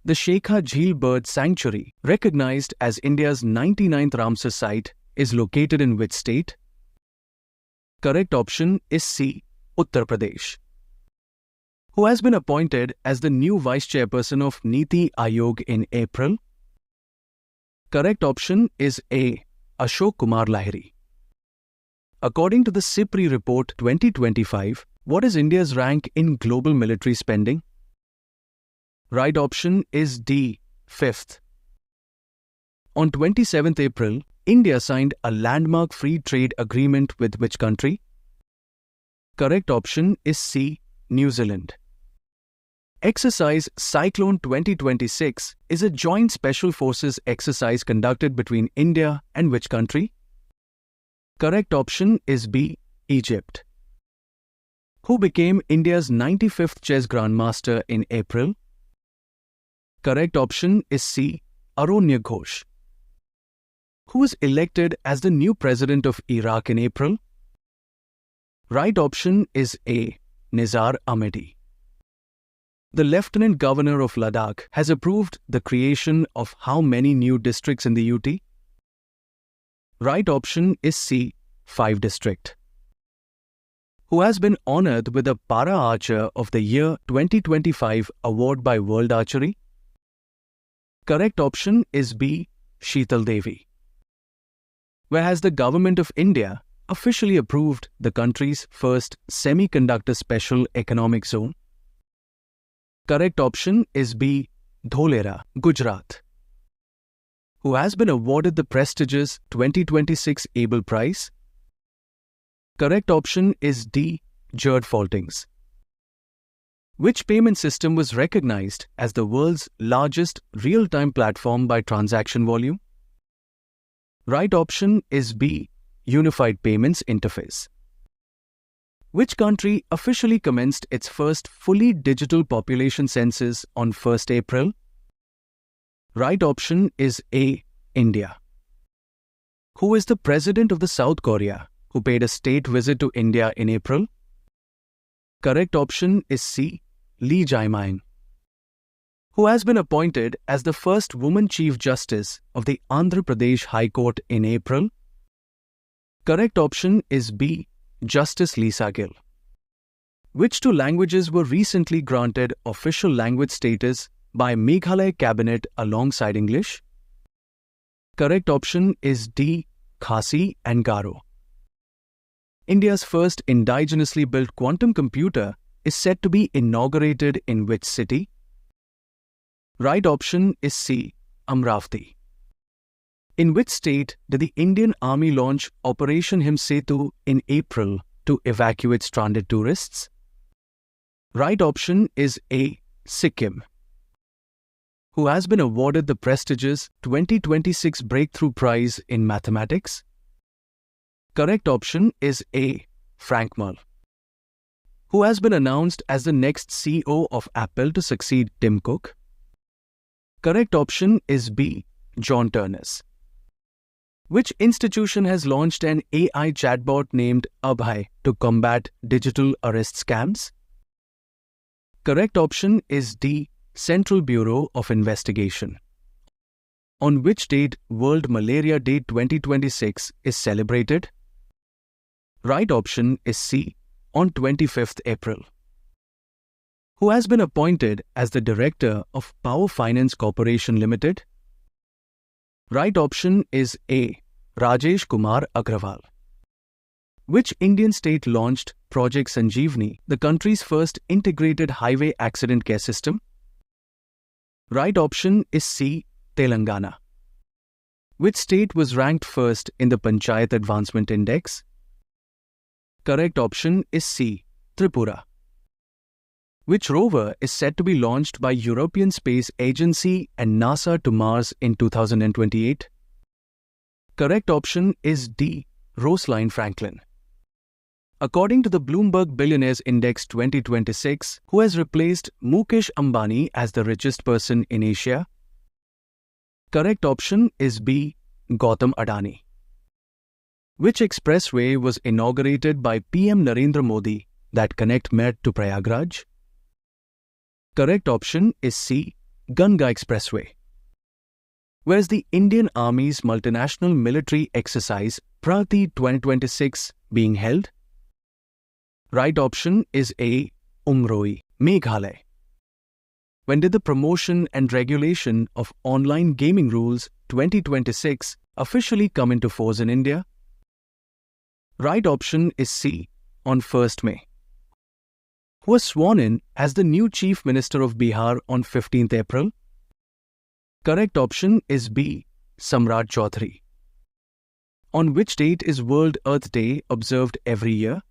The Shekha Jheel Bird Sanctuary, recognized as India's 99th Ramsar site, is located in which state? Correct option is C. Uttar Pradesh. Who has been appointed as the new Vice Chairperson of Niti Aayog in April? Correct option is A. Ashok Kumar Lahiri. According to the CIPRI report 2025, what is India's rank in global military spending? Right option is D. 5th. On 27th April, India signed a landmark free trade agreement with which country? Correct option is C. New Zealand. Exercise Cyclone 2026 is a joint special forces exercise conducted between India and which country? Correct option is B. Egypt. Who became India's 95th chess grandmaster in April? Correct option is C. Aranya Ghosh. Who was elected as the new president of Iraq in April? Right option is A. Nizar Ahmadi. The Lieutenant Governor of Ladakh has approved the creation of how many new districts in the UT? Right option is C. 5 district. Who has been honored with the Para Archer of the Year 2025 award by World Archery? Correct option is B. Sheetal Devi. Where has the Government of India officially approved the country's first semiconductor special economic zone? Correct option is B. Dholera, Gujarat. Who has been awarded the prestigious 2026 Abel Prize? Correct option is D. Gerd Faltings. Which payment system was recognized as the world's largest real-time platform by transaction volume? Right option is B. Unified Payments Interface. Which country officially commenced its first fully digital population census on 1st April? Right option is A. India. Who is the president of the South Korea who paid a state visit to India in April? Correct option is C. Lee Jae-myung. Who has been appointed as the first woman Chief Justice of the Andhra Pradesh High Court in April? Correct option is B. Justice Lisa Gill. Which two languages were recently granted official language status by Meghalaya Cabinet alongside English? Correct option is D. Khasi and Garo. India's first indigenously built quantum computer is said to be inaugurated in which city? Right option is C. Amravati. In which state did the Indian Army launch Operation Himsetu in April to evacuate stranded tourists? Right option is A. Sikkim. Who has been awarded the prestigious 2026 Breakthrough Prize in Mathematics? Correct option is A. Frank Mull. Who has been announced as the next CEO of Apple to succeed Tim Cook? Correct option is B. John Turnus. Which institution has launched an AI chatbot named Abhay to combat digital arrest scams? Correct option is D. Central Bureau of Investigation. On which date World Malaria Day 2026 is celebrated? Right option is C. On 25th April. Who has been appointed as the Director of Power Finance Corporation Limited? Right option is A. Rajesh Kumar Agrawal. Which Indian state launched Project Sanjeevani, the country's first integrated highway accident care system? Right option is C. Telangana. Which state was ranked first in the Panchayat Advancement Index? Correct option is C. Tripura. Which rover is said to be launched by European Space Agency and NASA to Mars in 2028? Correct option is D. Rosalind Franklin. According to the Bloomberg Billionaires Index 2026, who has replaced Mukesh Ambani as the richest person in Asia? Correct option is B. Gautam Adani. Which expressway was inaugurated by PM Narendra Modi that connect Met to Prayagraj? Correct option is C. Ganga Expressway. Where is the Indian Army's multinational military exercise Pragati 2026 being held? Right option is A. Umroi, Meghalaya. When did the Promotion and Regulation of Online Gaming Rules 2026 officially come into force in India? Right option is C. On 1st May. Who was sworn in as the new Chief Minister of Bihar on 15th April? Correct option is B. Samrat Chaudhary. On which date is World Earth Day observed every year?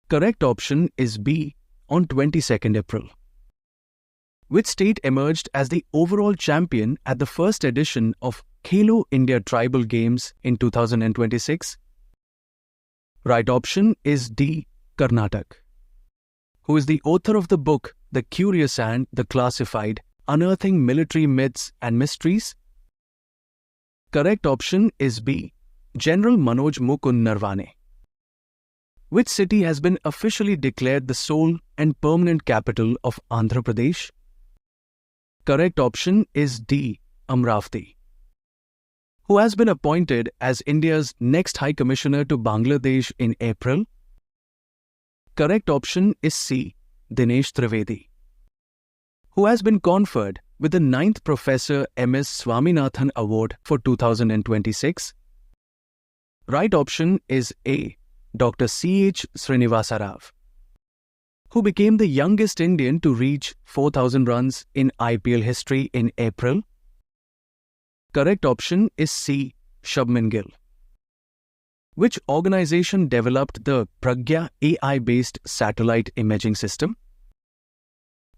Correct option is B. On 22nd April. Which state emerged as the overall champion at the first edition of Khelo India Tribal Games in 2026? Right option is D. Karnataka. Who is the author of the book The Curious and the Classified, Unearthing Military Myths and Mysteries? Correct option is B. General Manoj Mukund Narwane. Which city has been officially declared the sole and permanent capital of Andhra Pradesh? Correct option is D. Amravati. Who has been appointed as India's next High Commissioner to Bangladesh in April? Correct option is C. Dinesh Trivedi. Who has been conferred with the 9th Professor M.S. Swaminathan Award for 2026? Right option is A. Dr. C.H. Srinivasa Rao. Who became the youngest Indian to reach 4,000 runs in IPL history in April? Correct option is C. Shubman Gill. Which organization developed the Pragya AI-based satellite imaging system?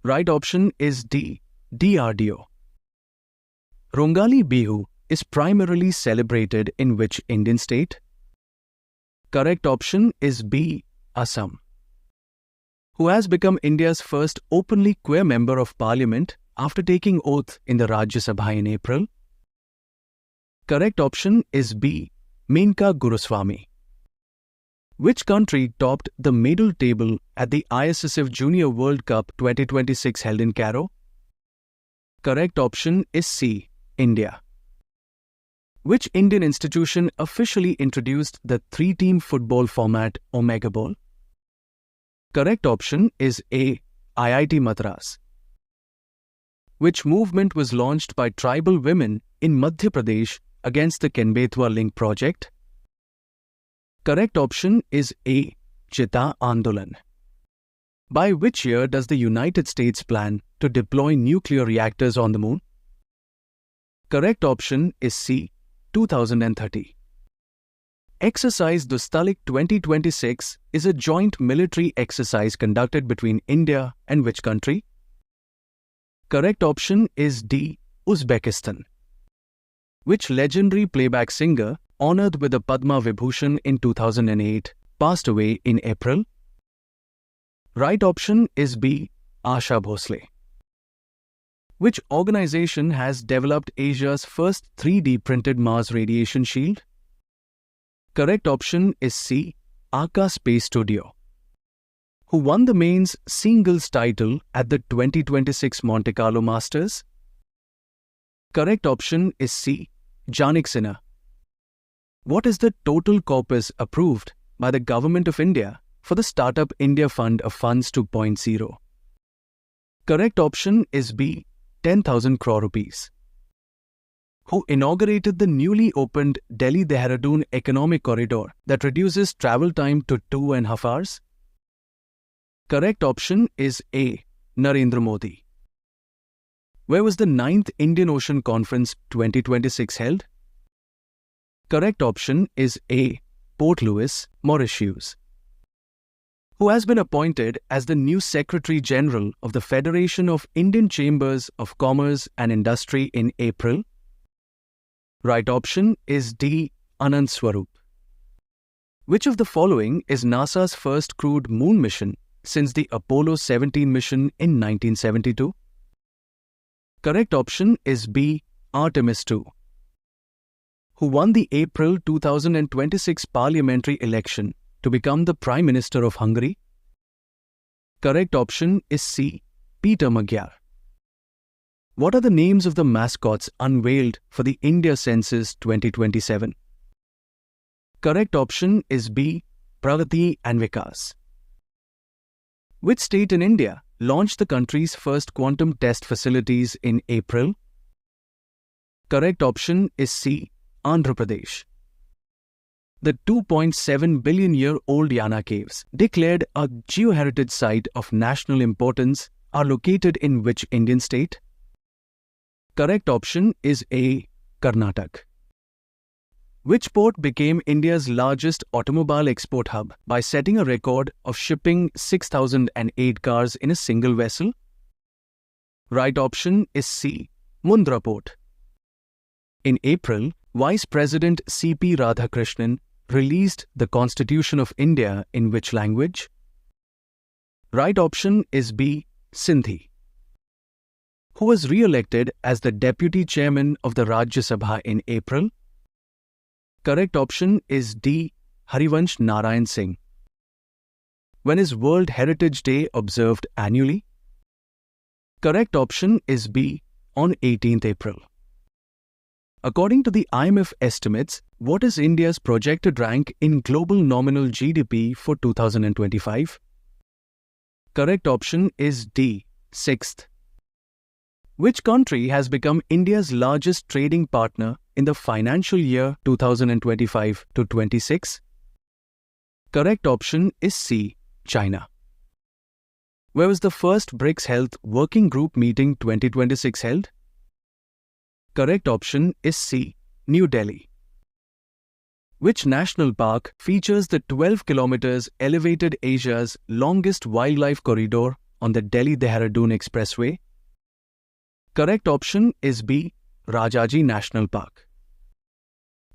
Right option is D. DRDO. Rongali Bihu is primarily celebrated in which Indian state? Correct option is B. Assam. Who has become India's first openly queer member of parliament after taking oath in the Rajya Sabha in April? Correct option is B. Menka Guruswamy. Which country topped the medal table at the ISSF Junior World Cup 2026 held in Cairo? Correct option is C. India. Which Indian institution officially introduced the 3-team football format Omega Ball? Correct option is A. IIT Madras. Which movement was launched by tribal women in Madhya Pradesh against the Ken-Betwa Link project? Correct option is A. Chita Andolan. By which year does the United States plan to deploy nuclear reactors on the moon? Correct option is C. 2030. Exercise Dostalik 2026 is a joint military exercise conducted between India and which country? Correct option is D. Uzbekistan. Which legendary playback singer, honored with the Padma Vibhushan in 2008, passed away in April? Right option is B. Asha Bhosle. Which organization has developed Asia's first 3D printed Mars radiation shield? Correct option is C. Aka Space Studio. Who won the mains singles title at the 2026 Monte Carlo Masters? Correct option is C. Janik Sinha. What is the total corpus approved by the Government of India for the Startup India Fund of Funds 2.0? Correct option is B. 10,000 crore rupees. Who inaugurated the newly opened Delhi-Dehradun Economic Corridor that reduces travel time to 2.5 hours? Correct option is A. Narendra Modi. Where was the 9th Indian Ocean Conference 2026 held? Correct option is A. Port Louis, Mauritius. Who has been appointed as the new Secretary General of the Federation of Indian Chambers of Commerce and Industry in April? Right option is D. Anand Swarup. Which of the following is NASA's first crewed moon mission since the Apollo 17 mission in 1972? Correct option is B. Artemis II. Who won the April 2026 parliamentary election to become the Prime Minister of Hungary? Correct option is C. Peter Magyar. What are the names of the mascots unveiled for the India Census 2027? Correct option is B. Pragati and Vikas. Which state in India launched the country's first quantum test facilities in April? Correct option is C. Andhra Pradesh. The 2.7 billion-year-old Yana caves, declared a geo-heritage site of national importance, are located in which Indian state? Correct option is A. Karnataka. Which port became India's largest automobile export hub by setting a record of shipping 6,008 cars in a single vessel? Right option is C. Mundra Port. In April, Vice President C.P. Radhakrishnan released the Constitution of India in which language? Right option is B. Sindhi. Who was re-elected as the Deputy Chairman of the Rajya Sabha in April? Correct option is D. Harivansh Narayan Singh. When is World Heritage Day observed annually? Correct option is B. On 18th April. According to the IMF estimates, what is India's projected rank in global nominal GDP for 2025? Correct option is D. 6th. Which country has become India's largest trading partner in the financial year 2025-26? Correct option is C. China. Where was the first BRICS Health Working Group meeting 2026 held? Correct option is C. New Delhi. Which national park features the 12 kilometers elevated Asia's longest wildlife corridor on the Delhi-Dehradun Expressway? Correct option is B. Rajaji National Park.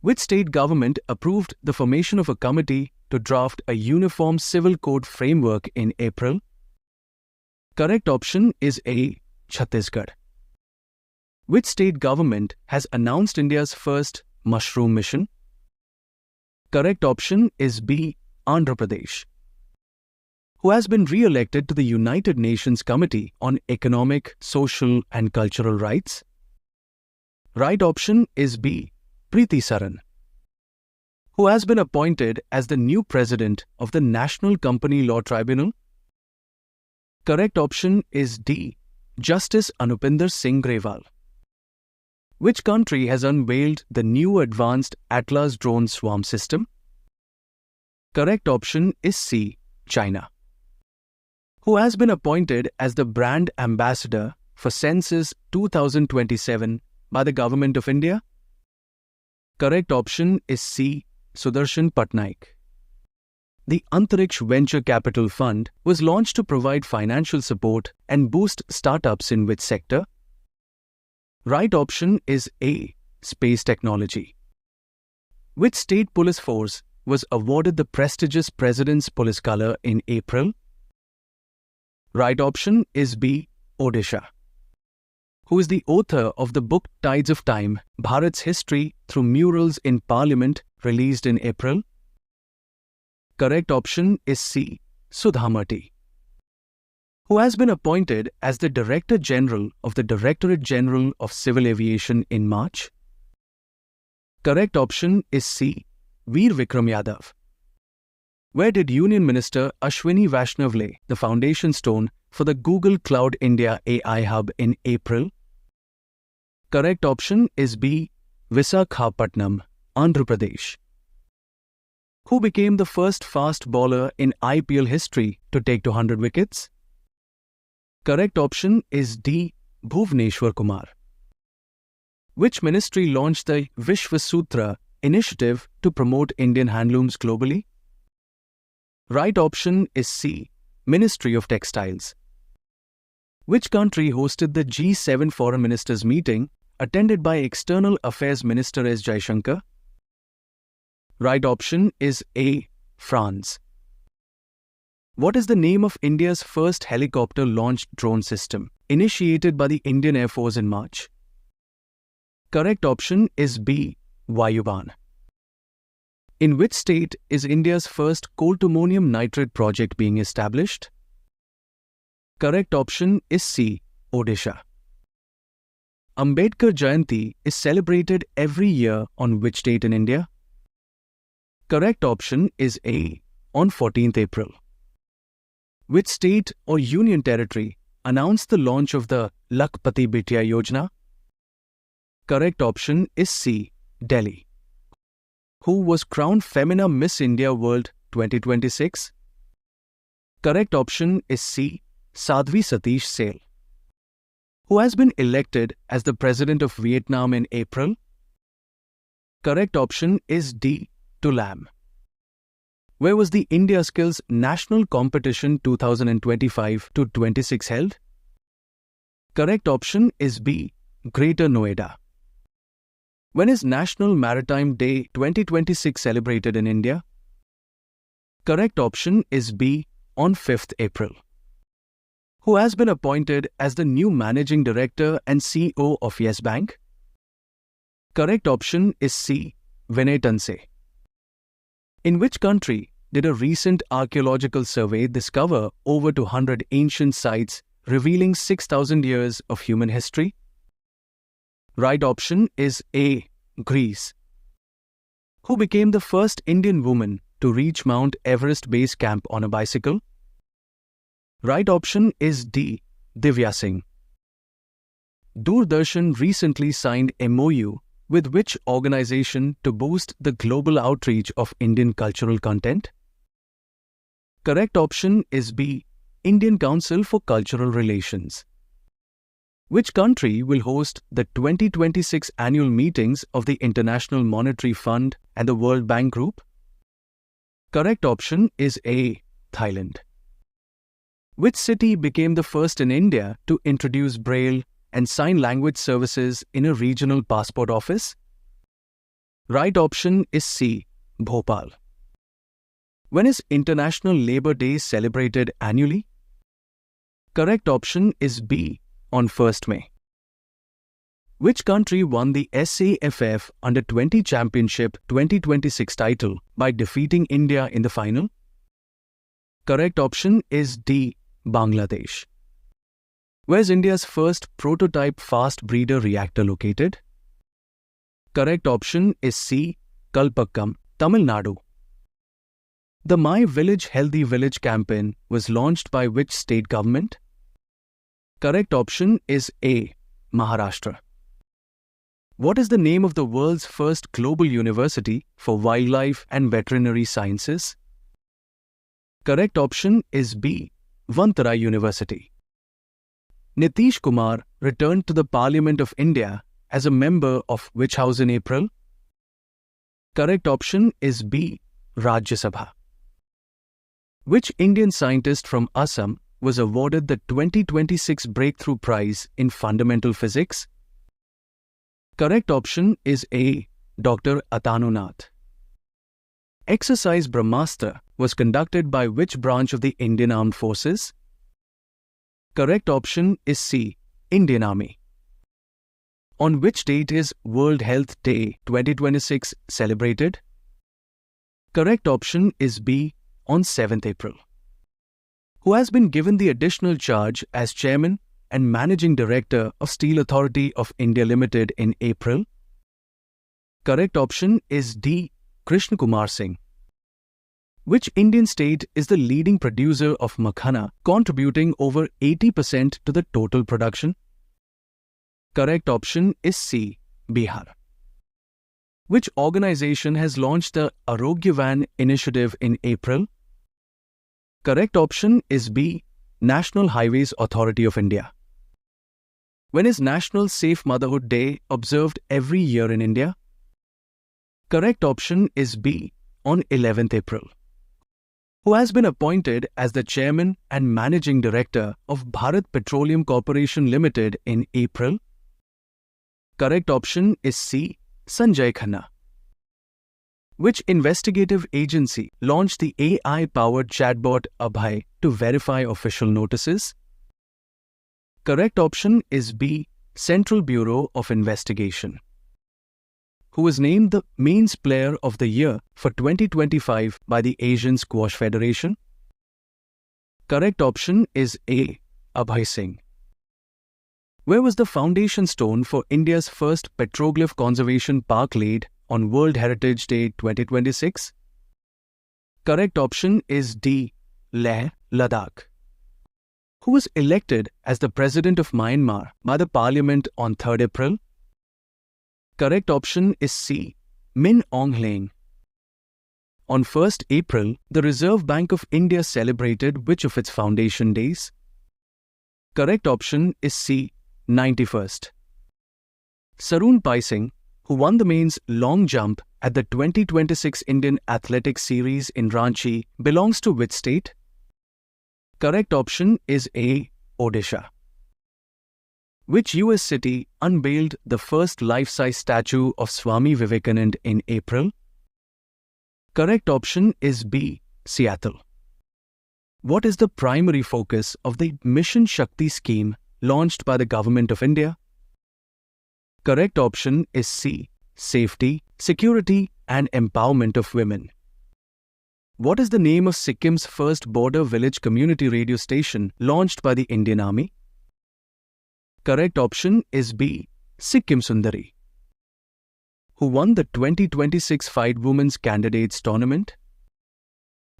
Which state government approved the formation of a committee to draft a uniform civil code framework in April? Correct option is A. Chhattisgarh. Which state government has announced India's first mushroom mission? Correct option is B. Andhra Pradesh. Who has been re-elected to the United Nations Committee on Economic, Social and Cultural Rights? Right option is B. Preeti Saran. Who has been appointed as the new president of the National Company Law Tribunal? Correct option is D. Justice Anupinder Singh Grewal. Which country has unveiled the new advanced Atlas drone swarm system? Correct option is C. China. Who has been appointed as the brand ambassador for Census 2027 by the Government of India? Correct option is C. Sudarshan Patnaik. The Antariksh Venture Capital Fund was launched to provide financial support and boost startups in which sector? Right option is A. Space Technology. Which state police force was awarded the prestigious President's Police Colour in April? Right option is B. Odisha. Who is the author of the book Tides of Time, Bharat's History Through Murals in Parliament, released in April? Correct option is C. Sudhamati. Who has been appointed as the Director General of the Directorate General of Civil Aviation in March? Correct option is C. Veer Vikram Yadav. Where did Union Minister Ashwini Vaishnav lay the foundation stone for the Google Cloud India AI Hub in April? Correct option is B. Visakhapatnam, Andhra Pradesh. Who became the first fast bowler in IPL history to take to 100 wickets? Correct option is D. Bhuvneshwar Kumar. Which ministry launched the Vishwa Sutra initiative to promote Indian handlooms globally? Right option is C. Ministry of Textiles. Which country hosted the G7 Foreign Ministers meeting attended by External Affairs Minister S. Jaishankar? Right option is A. France. What is the name of India's first helicopter-launched drone system, initiated by the Indian Air Force in March? Correct option is B. Vayuban. In which state is India's first coal-to-ammonium nitrate project being established? Correct option is C. Odisha. Ambedkar Jayanti is celebrated every year on which date in India? Correct option is A, on 14th April. Which state or union territory announced the launch of the Lakhpati Bitiya Yojana? Correct option is C, Delhi. Who was crowned Femina Miss India World 2026? Correct option is C, Sadhvi Satish Sale. Who has been elected as the President of Vietnam in April? Correct option is D, Tulam. Where was the India Skills National Competition 2025-26 held? Correct option is B, Greater Noida. When is National Maritime Day 2026 celebrated in India? Correct option is B, on 5th April. Who has been appointed as the new Managing Director and CEO of Yes Bank? Correct option is C, Vinay Tansey. In which country did a recent archaeological survey discover over 200 ancient sites revealing 6,000 years of human history? Right option is A, Greece. Who became the first Indian woman to reach Mount Everest Base Camp on a bicycle? Right option is D, Divya Singh. Doordarshan recently signed MOU with which organization to boost the global outreach of Indian cultural content? Correct option is B, Indian Council for Cultural Relations. Which country will host the 2026 annual meetings of the International Monetary Fund and the World Bank Group? Correct option is A, Thailand. Which city became the first in India to introduce Braille and sign language services in a regional passport office? Right option is C, Bhopal. When is International Labour Day celebrated annually? Correct option is B, on 1st May. Which country won the SAFF Under-20 Championship 2026 title by defeating India in the final? Correct option is D, Bangladesh. Where is India's first prototype fast breeder reactor located? Correct option is C, Kalpakkam, Tamil Nadu. The My Village Healthy Village campaign was launched by which state government? Correct option is A, Maharashtra. What is the name of the world's first global university for wildlife and veterinary sciences? Correct option is B, Vantara University. Nitish Kumar returned to the Parliament of India as a member of which house in April? Correct option is B, Rajya Sabha. Which Indian scientist from Assam was awarded the 2026 Breakthrough Prize in Fundamental Physics? Correct option is A, Dr. Atanu Nath. Exercise Brahmastra was conducted by which branch of the Indian Armed Forces? Correct option is C, Indian Army. On which date is World Health Day 2026 celebrated? Correct option is B, on 7th April. Who has been given the additional charge as Chairman and Managing Director of Steel Authority of India Limited in April? Correct option is D, Krishna Kumar Singh. Which Indian state is the leading producer of makhana, contributing over 80% to the total production? Correct option is C, Bihar. Which organization has launched the Arogyavan initiative in April? Correct option is B, National Highways Authority of India. When is National Safe Motherhood Day observed every year in India? Correct option is B, on 11th April. Who has been appointed as the Chairman and Managing Director of Bharat Petroleum Corporation Limited in April? Correct option is C, Sanjay Khanna. Which investigative agency launched the AI-powered chatbot Abhay to verify official notices? Correct option is B, Central Bureau of Investigation. Who was named the Mains Player of the Year for 2025 by the Asian Squash Federation? Correct option is A, Abhay Singh. Where was the foundation stone for India's first petroglyph conservation park laid on World Heritage Day 2026? Correct option is D. Leh, Ladakh. Who was elected as the President of Myanmar by the Parliament on 3rd April? Correct option is C. Min Aung Hlaing. On 1st April, the Reserve Bank of India celebrated which of its foundation days? Correct option is C. 91st. Sarun Pai Singh, who won the men's long jump at the 2026 Indian Athletics Series in Ranchi, belongs to which state? Correct option is A. Odisha. Which US city unveiled the first life-size statue of Swami Vivekananda in April? Correct option is B. Seattle. What is the primary focus of the Mission Shakti scheme launched by the Government of India? Correct option is C. Safety, security and empowerment of women. What is the name of Sikkim's first border village community radio station launched by the Indian Army? Correct option is B. Sikkim Sundari. Who won the 2026 Fight Women's Candidates Tournament?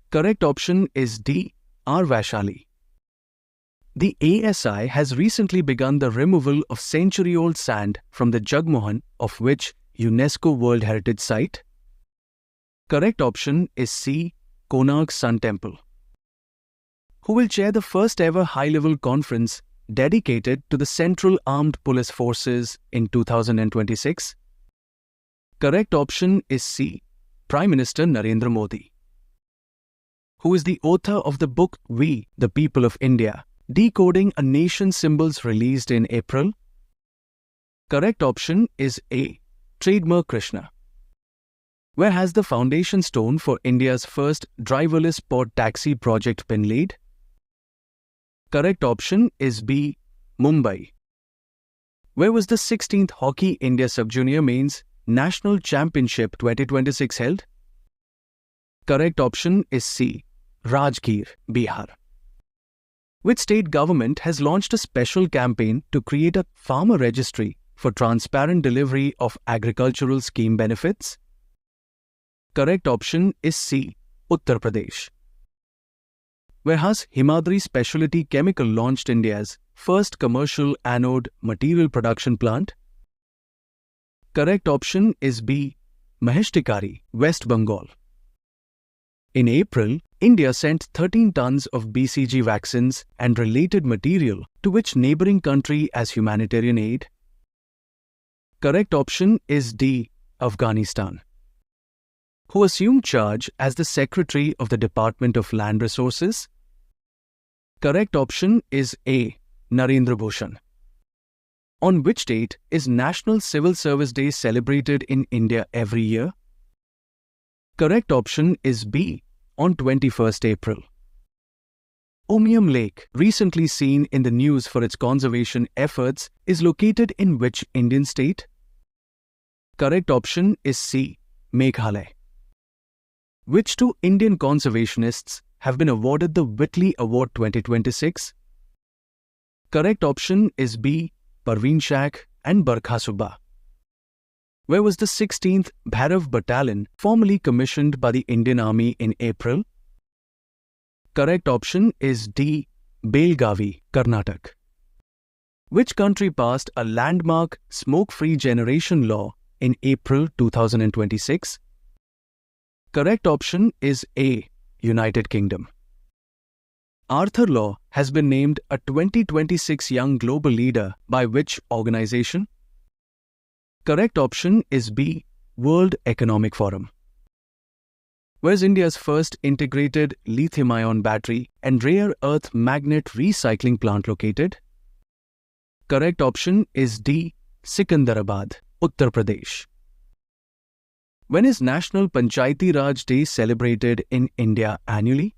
Correct option is D. R. Vaishali. The ASI has recently begun the removal of century-old sand from the Jagmohan of which UNESCO World Heritage Site? Correct option is C. Konark Sun Temple. Who will chair the first ever high-level conference dedicated to the Central Armed Police Forces in 2026? Correct option is C. Prime Minister Narendra Modi. Who is the author of the book We, the People of India, Decoding a Nation's Symbols released in April? Correct option is A. Trademark Krishna. Where has the foundation stone for India's first driverless pod taxi project been laid? Correct option is B. Mumbai. Where was the 16th Hockey India Sub-Junior Men's National Championship 2026 held? Correct option is C. Rajgir, Bihar. Which state government has launched a special campaign to create a farmer registry for transparent delivery of agricultural scheme benefits? Correct option is C. Uttar Pradesh. Where has Himadri Specialty Chemical launched India's first commercial anode material production plant? Correct option is B. Maheshtikari, West Bengal. In April, India sent 13 tons of BCG vaccines and related material to which neighboring country as humanitarian aid? Correct option is D. Afghanistan. Who assumed charge as the Secretary of the Department of Land Resources? Correct option is A. Narendra Bhushan. On which date is National Civil Service Day celebrated in India every year? Correct option is B. On 21st April. Umiam Lake, recently seen in the news for its conservation efforts, is located in which Indian state? Correct option is C. Meghalaya. Which two Indian conservationists have been awarded the Whitley Award 2026? Correct option is B. Parveen Shaikh and Barkha Subba. Where was the 16th Bhairav Battalion formally commissioned by the Indian Army in April? Correct option is D. Belgavi, Karnataka. Which country passed a landmark smoke-free generation law in April 2026? Correct option is A. United Kingdom. Arthur Law has been named a 2026 Young Global Leader by which organization? Correct option is B. World Economic Forum. Where is India's first integrated lithium-ion battery and rare earth magnet recycling plant located? Correct option is D. Sikandarabad, Uttar Pradesh. When is National Panchayati Raj Day celebrated in India annually?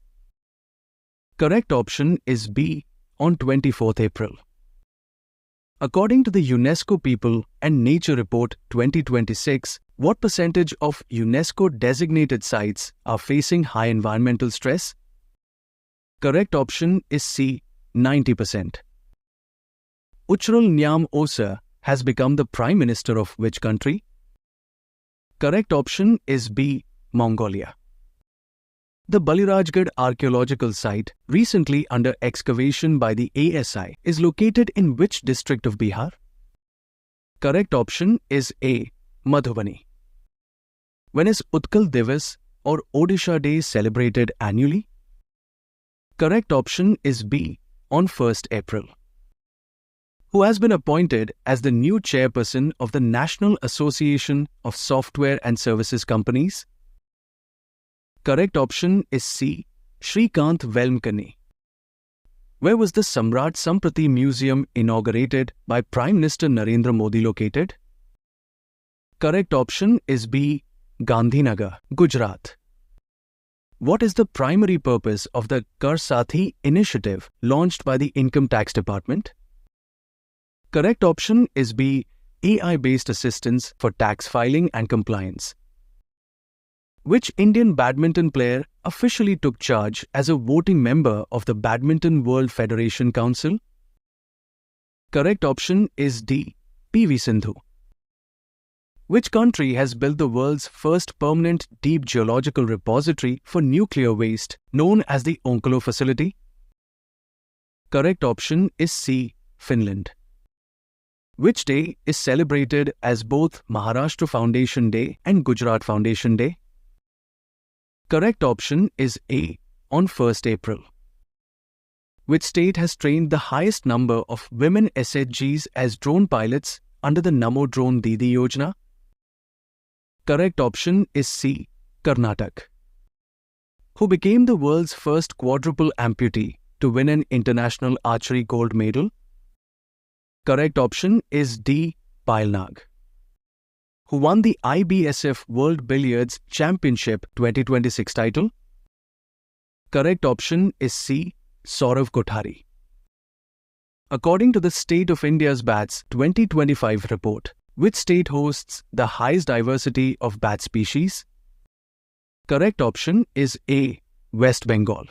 Correct option is B. On 24th April. According to the UNESCO People and Nature Report 2026, what percentage of UNESCO-designated sites are facing high environmental stress? Correct option is C. 90%. Uchrul Nyam Osa has become the Prime Minister of which country? Correct option is B. Mongolia. The Balirajgarh archaeological site, recently under excavation by the ASI, is located in which district of Bihar? Correct option is A. Madhubani. When is Utkal Divas or Odisha Day celebrated annually? Correct option is B. On 1st April. Who has been appointed as the new chairperson of the National Association of Software and Services Companies? Correct option is C. Shrikant Velmkani. Where was the Samrat Samprati Museum inaugurated by Prime Minister Narendra Modi located? Correct option is B. Gandhinagar, Gujarat. What is the primary purpose of the Kar Sathi initiative launched by the Income Tax Department? Correct option is B. AI-based assistance for tax filing and compliance. Which Indian badminton player officially took charge as a voting member of the Badminton World Federation Council? Correct option is D. PV Sindhu. Which country has built the world's first permanent deep geological repository for nuclear waste known as the Onkalo facility? Correct option is C. Finland. Which day is celebrated as both Maharashtra Foundation Day and Gujarat Foundation Day? Correct option is A. On 1st April. Which state has trained the highest number of women SHGs as drone pilots under the Namo Drone Didi Yojana? Correct option is C. Karnataka. Who became the world's first quadruple amputee to win an international archery gold medal? Correct option is D. Pailnag. Who won the IBSF World Billiards Championship 2026 title? Correct option is C. Saurav Kothari. According to the State of India's Bats 2025 report, which state hosts the highest diversity of bat species? Correct option is A. West Bengal.